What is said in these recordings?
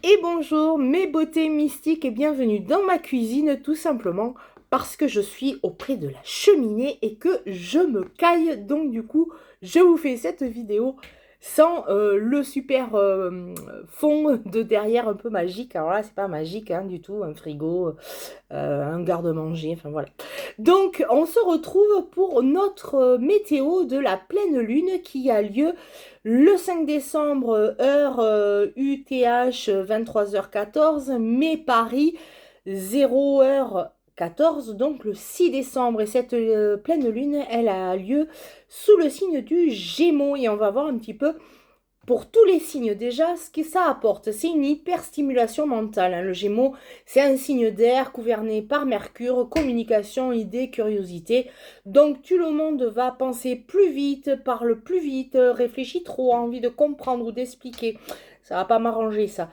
Et bonjour mes beautés mystiques et bienvenue dans ma cuisine tout simplement parce que je suis auprès de la cheminée et que je me caille. Donc du coup, je vous fais cette vidéo sans le super fond de derrière un peu magique. Alors là, c'est pas magique hein, du tout, un frigo, un garde-manger, enfin voilà. Donc on se retrouve pour notre météo de la pleine lune qui a lieu le 5 décembre, heure UTH 23h14, mais Paris 0h14, donc le 6 décembre. Et cette pleine lune, elle a lieu sous le signe du Gémeaux. Et on va voir un petit peu pour tous les signes, déjà, ce que ça apporte, c'est une hyperstimulation mentale, hein. Le Gémeaux, c'est un signe d'air gouverné par Mercure, communication, idées, curiosité. Donc, tout le monde va penser plus vite, parle plus vite, réfléchit trop, a envie de comprendre ou d'expliquer. Ça va pas m'arranger, ça.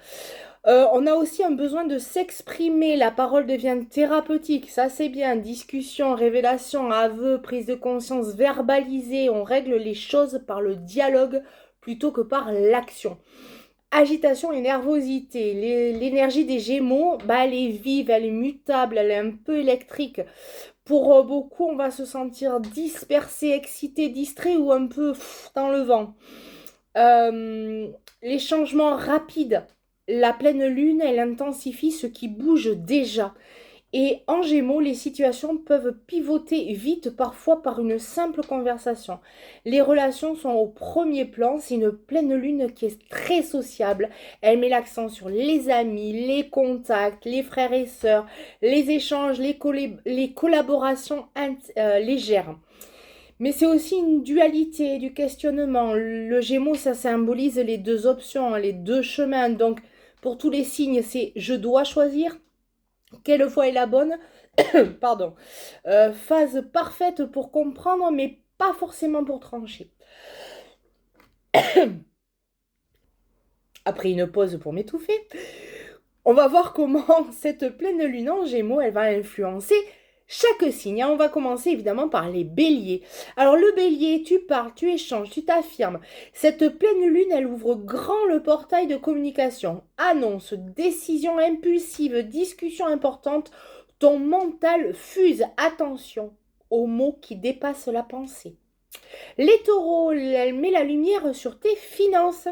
On a aussi un besoin de s'exprimer. La parole devient thérapeutique. Ça, c'est bien. Discussion, révélation, aveu, prise de conscience, verbalisée. On règle les choses par le dialogue plutôt que par l'action. Agitation et nervosité. L'énergie des Gémeaux, bah, elle est vive, elle est mutable, elle est un peu électrique. Pour beaucoup, on va se sentir dispersé, excité, distrait ou un peu dans le vent. Euh, les changements rapides. La pleine lune, elle intensifie ce qui bouge déjà. Et en Gémeaux, les situations peuvent pivoter vite, parfois par une simple conversation. Les relations sont au premier plan, c'est une pleine lune qui est très sociable. Elle met l'accent sur les amis, les contacts, les frères et sœurs, les échanges, les collaborations légères. Mais c'est aussi une dualité du questionnement. Le Gémeaux, ça symbolise les deux options, les deux chemins. Donc, pour tous les signes, c'est je dois choisir. Quelle voie est la bonne? Pardon. Phase parfaite pour comprendre, mais pas forcément pour trancher. Après une pause pour m'étouffer, on va voir comment cette pleine lune en Gémeaux, elle va influencer chaque signe. On va commencer évidemment par les béliers. Alors le bélier, tu parles, tu échanges, tu t'affirmes. Cette pleine lune, elle ouvre grand le portail de communication. Annonce, décision impulsive, discussion importante. Ton mental fuse. Attention aux mots qui dépassent la pensée. Les taureaux, elle met la lumière sur tes finances,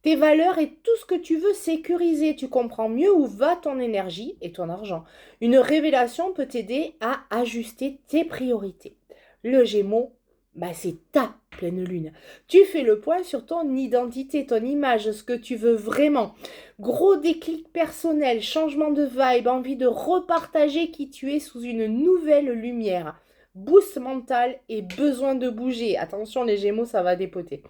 tes valeurs et tout ce que tu veux sécuriser. Tu comprends mieux où va ton énergie et ton argent. Une révélation peut t'aider à ajuster tes priorités. Le Gémeaux, bah c'est ta pleine lune. Tu fais le point sur ton identité, ton image, ce que tu veux vraiment. Gros déclic personnel, changement de vibe, envie de repartager qui tu es sous une nouvelle lumière. Boost mental et besoin de bouger. Attention les Gémeaux, ça va dépoter.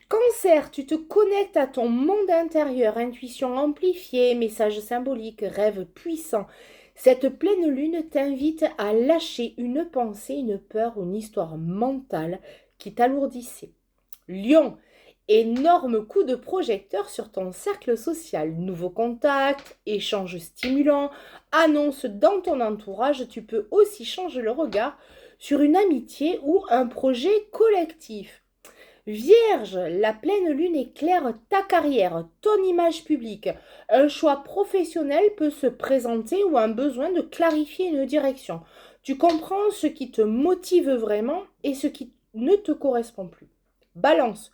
Cancer, tu te connectes à ton monde intérieur, intuition amplifiée, message symbolique, rêve puissant. Cette pleine lune t'invite à lâcher une pensée, une peur, une histoire mentale qui t'alourdissait. Lion, énorme coup de projecteur sur ton cercle social. Nouveaux contacts, échanges stimulants, annonces dans ton entourage. Tu peux aussi changer le regard sur une amitié ou un projet collectif. Vierge, la pleine lune éclaire ta carrière, ton image publique. Un choix professionnel peut se présenter ou un besoin de clarifier une direction. Tu comprends ce qui te motive vraiment et ce qui ne te correspond plus. Balance,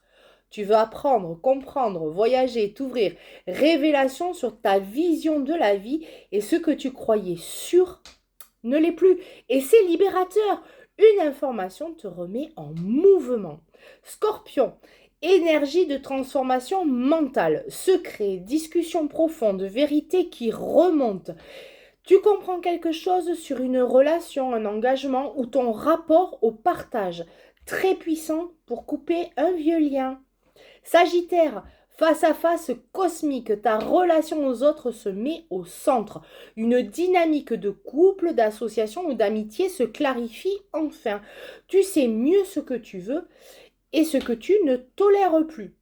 tu veux apprendre, comprendre, voyager, t'ouvrir. Révélation sur ta vision de la vie et ce que tu croyais sûr ne l'est plus. Et c'est libérateur. Une information te remet en mouvement. Scorpion, énergie de transformation mentale, secret, discussion profonde, vérité qui remonte. Tu comprends quelque chose sur une relation, un engagement ou ton rapport au partage. Très puissant pour couper un vieux lien. Sagittaire, face à face cosmique, ta relation aux autres se met au centre. Une dynamique de couple, d'association ou d'amitié se clarifie enfin. Tu sais mieux ce que tu veux et ce que tu ne tolères plus.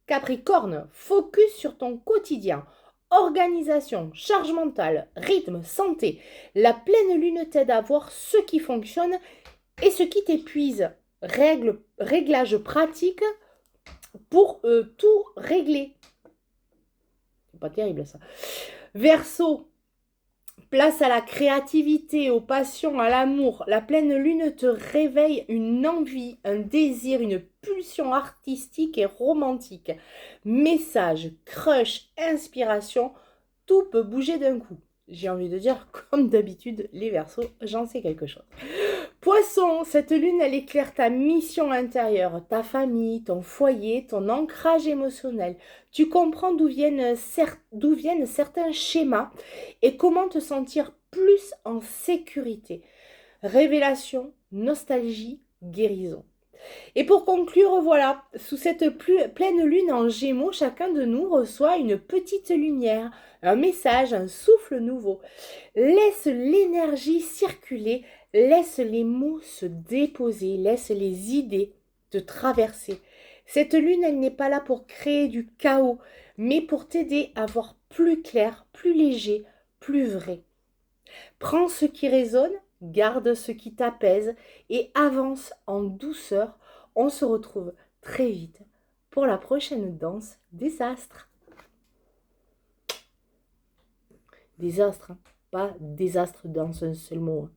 Capricorne, focus sur ton quotidien. Organisation, charge mentale, rythme, santé. La pleine lune t'aide à voir ce qui fonctionne et ce qui t'épuise. Réglage pratique pour tout régler. Pas terrible ça. Verseau, place à la créativité, aux passions, à l'amour. La pleine lune te réveille une envie, un désir, une pulsion artistique et romantique. Message, crush, inspiration, tout peut bouger d'un coup. J'ai envie de dire, comme d'habitude, les Verseaux, j'en sais quelque chose. Poisson, cette lune, elle éclaire ta mission intérieure, ta famille, ton foyer, ton ancrage émotionnel. Tu comprends d'où viennent certains schémas et comment te sentir plus en sécurité. Révélation, nostalgie, guérison. Et pour conclure, voilà, sous cette pleine lune en Gémeaux, chacun de nous reçoit une petite lumière, un message, un souffle nouveau. Laisse l'énergie circuler, laisse les mots se déposer, laisse les idées te traverser. Cette lune, elle n'est pas là pour créer du chaos, mais pour t'aider à voir plus clair, plus léger, plus vrai. Prends ce qui résonne, garde ce qui t'apaise et avance en douceur. On se retrouve très vite pour la prochaine danse des astres. Des astres, hein, pas désastre dans un seul mot.